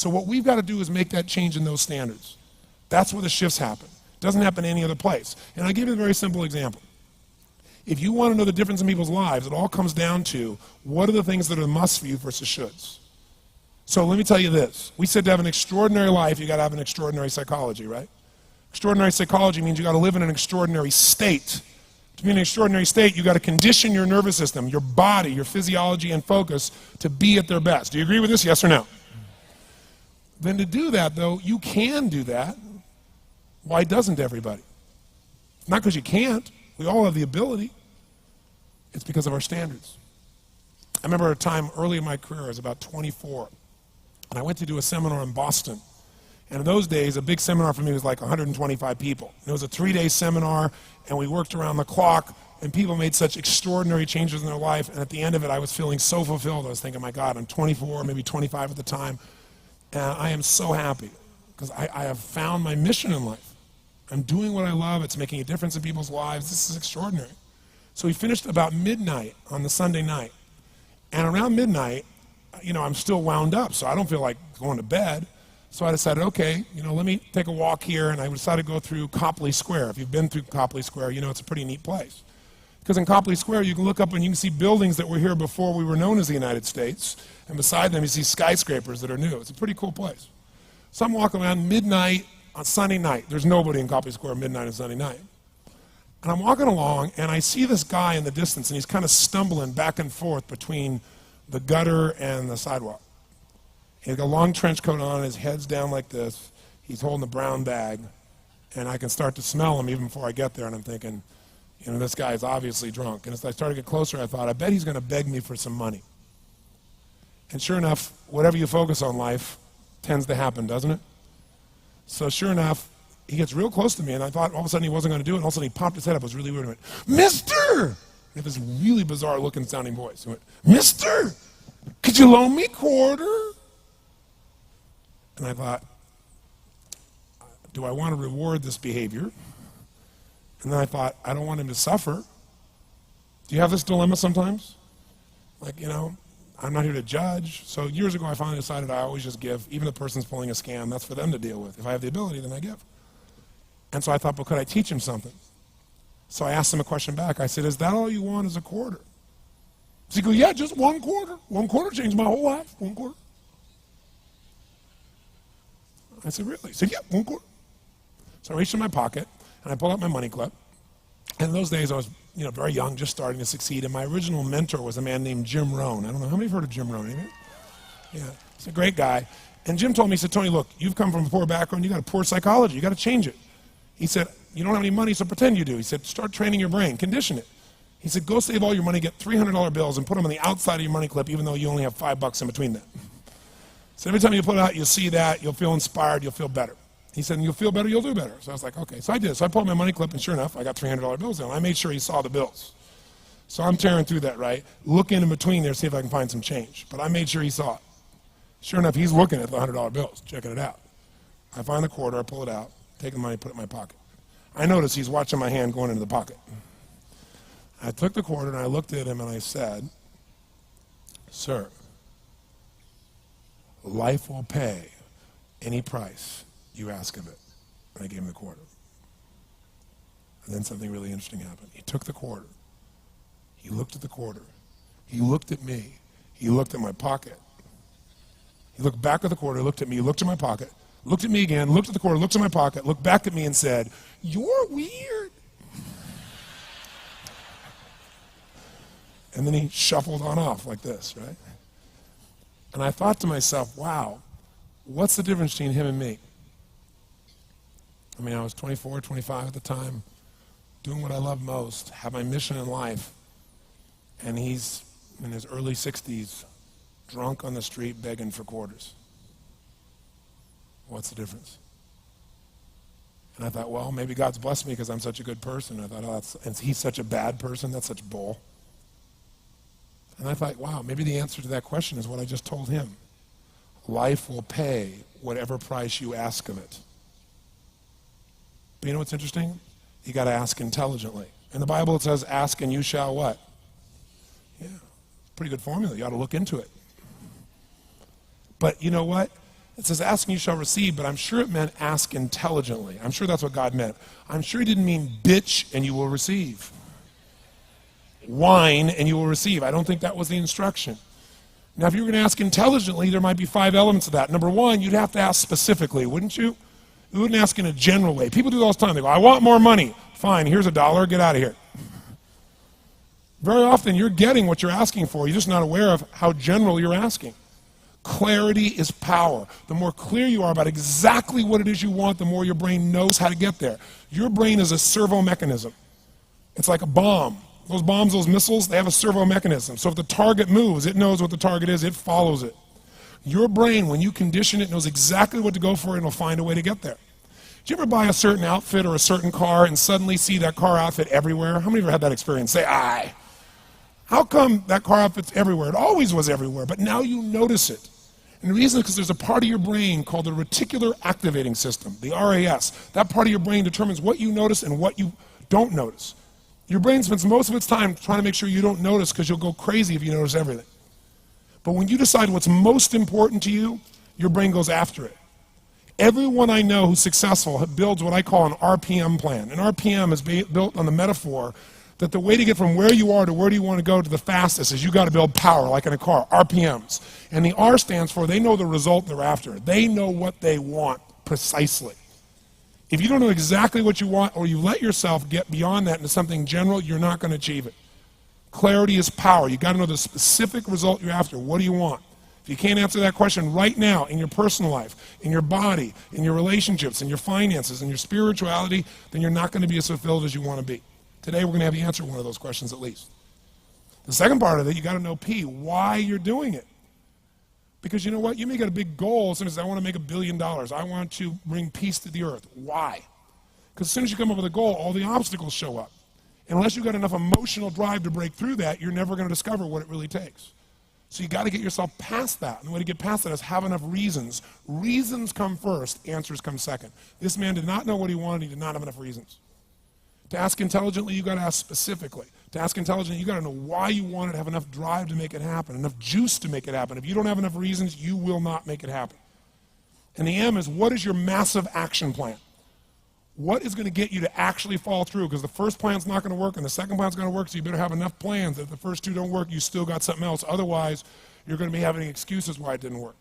So what we've got to do is make that change in those standards. That's where the shifts happen. It doesn't happen any other place. And I'll give you a very simple example. If you want to know the difference in people's lives, it all comes down to what are the things that are musts for you versus shoulds. So let me tell you this. We said to have an extraordinary life, you got to have an extraordinary psychology, right? Extraordinary psychology means you got to live in an extraordinary state. To be in an extraordinary state, you got to condition your nervous system, your body, your physiology and focus to be at their best. Do you agree with this? Yes or no? Then to do that, though, you can do that. Why doesn't everybody? Not because you can't. We all have the ability. It's because of our standards. I remember a time early in my career, I was about 24, and I went to do a seminar in Boston. And in those days, a big seminar for me was like 125 people. It was a 3-day seminar, and we worked around the clock, and people made such extraordinary changes in their life. And at the end of it, I was feeling so fulfilled. I was thinking, my God, I'm 24, maybe 25 at the time, and I am so happy because I have found my mission in life. I'm doing what I love. It's making a difference in people's lives. This is extraordinary. So we finished about midnight on the Sunday night. And around midnight, I'm still wound up, so I don't feel like going to bed. So I decided, okay, let me take a walk here, and I decided to go through Copley Square. If you've been through Copley Square, it's a pretty neat place. Because in Copley Square, you can look up and you can see buildings that were here before we were known as the United States, and beside them you see skyscrapers that are new. It's a pretty cool place. So I'm walking around midnight on Sunday night. There's nobody in Copley Square midnight on Sunday night. And I'm walking along, and I see this guy in the distance, and he's kind of stumbling back and forth between the gutter and the sidewalk. He's got a long trench coat on, his head's down like this. He's holding a brown bag, and I can start to smell him even before I get there, and I'm thinking, this guy is obviously drunk. And as I started to get closer, I thought, I bet he's going to beg me for some money. And sure enough, whatever you focus on life tends to happen, doesn't it? So sure enough, he gets real close to me, and I thought all of a sudden he wasn't going to do it, and all of a sudden he popped his head up. It was really weird. He went, "Mister!" He had this really bizarre-looking sounding voice. He went, "Mister, could you loan me a quarter?" And I thought, do I want to reward this behavior? And then I thought, I don't want him to suffer. Do you have this dilemma sometimes? Like, I'm not here to judge. So years ago, I finally decided I always just give. Even if the person's pulling a scam, that's for them to deal with. If I have the ability, then I give. And so I thought, but could I teach him something? So I asked him a question back. I said, is that all you want is a quarter? So he goes, yeah, just one quarter. One quarter changed my whole life. One quarter. I said, really? He said, yeah, one quarter. So I reached in my pocket, and I pulled out my money clip. And in those days, I was very young, just starting to succeed. And my original mentor was a man named Jim Rohn. I don't know, how many have heard of Jim Rohn? Anybody? Yeah, he's a great guy. And Jim told me, he said, Tony, look, you've come from a poor background. You got a poor psychology. You got to change it. He said, you don't have any money, so pretend you do. He said, start training your brain. Condition it. He said, go save all your money, get $300 bills, and put them on the outside of your money clip, even though you only have $5 in between them. So every time you put it out, you'll see that, you'll feel inspired, you'll feel better. He said, and you'll feel better, you'll do better. So I was like, okay. So I did. So I pulled my money clip, and sure enough, I got $300 bills in. I made sure he saw the bills. So I'm tearing through that, right? Looking in between there, see if I can find some change. But I made sure he saw it. Sure enough, he's looking at the $100 bills, checking it out. I find the quarter, I pull it out, take the money, put it in my pocket. I notice he's watching my hand going into the pocket. I took the quarter, and I looked at him, and I said, sir, life will pay any price you ask of it. And I gave him the quarter. And then something really interesting happened. He took the quarter. He looked at the quarter. He looked at me. He looked at my pocket. He looked back at the quarter, looked at me, looked at my pocket, looked at me again, looked at the quarter, looked at my pocket, looked back at me and said, you're weird. And then he shuffled on off like this, right? And I thought to myself, wow, what's the difference between him and me? I mean, I was 24, 25 at the time, doing what I love most, have my mission in life, and he's in his early 60s, drunk on the street begging for quarters. What's the difference? And I thought, well, maybe God's blessed me because I'm such a good person. I thought, oh, and he's such a bad person, that's such bull. And I thought, wow, maybe the answer to that question is what I just told him. Life will pay whatever price you ask of it. But you know what's interesting? You got to ask intelligently. In the Bible it says, ask and you shall what? Yeah, pretty good formula. You ought to look into it. But you know what? It says, ask and you shall receive, but I'm sure it meant ask intelligently. I'm sure that's what God meant. I'm sure he didn't mean bitch and you will receive. Whine and you will receive. I don't think that was the instruction. Now, if you were going to ask intelligently, there might be 5 elements of that. Number one, you'd have to ask specifically, wouldn't you? You wouldn't ask in a general way. People do that all the time. They go, I want more money. Fine, here's $1, get out of here. Very often, you're getting what you're asking for. You're just not aware of how general you're asking. Clarity is power. The more clear you are about exactly what it is you want, the more your brain knows how to get there. Your brain is a servo mechanism. It's like a bomb. Those bombs, those missiles, they have a servo mechanism. So if the target moves, it knows what the target is, it follows it. Your brain, when you condition it, knows exactly what to go for and it'll find a way to get there. Did you ever buy a certain outfit or a certain car and suddenly see that car outfit everywhere? How many of you had that experience? Say, aye. How come that car outfit's everywhere? It always was everywhere, but now you notice it. And the reason is because there's a part of your brain called the reticular activating system, the RAS. That part of your brain determines what you notice and what you don't notice. Your brain spends most of its time trying to make sure you don't notice because you'll go crazy if you notice everything. But when you decide what's most important to you, your brain goes after it. Everyone I know who's successful builds what I call an RPM plan. An RPM is built on the metaphor that the way to get from where you are to where do you want to go to the fastest is you got to build power, like in a car, RPMs. And the R stands for they know the result they're after. They know what they want precisely. If you don't know exactly what you want or you let yourself get beyond that into something general, you're not going to achieve it. Clarity is power. You got to know the specific result you're after. What do you want? If you can't answer that question right now in your personal life, in your body, in your relationships, in your finances, in your spirituality, then you're not going to be as fulfilled as you want to be. Today we're going to have you answer one of those questions at least. The second part of it, you got to know P, why you're doing it. Because you know what? You may get a big goal as soon as I want to make $1 billion. I want to bring peace to the earth. Why? Because as soon as you come up with a goal, all the obstacles show up. And unless you've got enough emotional drive to break through that, you're never going to discover what it really takes. So you got to get yourself past that. And the way to get past that is have enough reasons. Reasons come first, answers come second. This man did not know what he wanted. He did not have enough reasons. To ask intelligently, you got to ask specifically. To ask intelligently, you got to know why you want it, have enough drive to make it happen, enough juice to make it happen. If you don't have enough reasons, you will not make it happen. And the M is, what is your massive action plan? What is going to get you to actually fall through? Because the first plan's not going to work and the second plan's going to work, so you better have enough plans that if the first two don't work, you still got something else. Otherwise, you're going to be having excuses why it didn't work.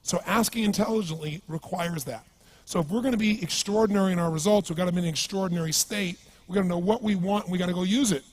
So asking intelligently requires that. So if we're going to be extraordinary in our results, we've got to be in an extraordinary state. We've got to know what we want and we've got to go use it.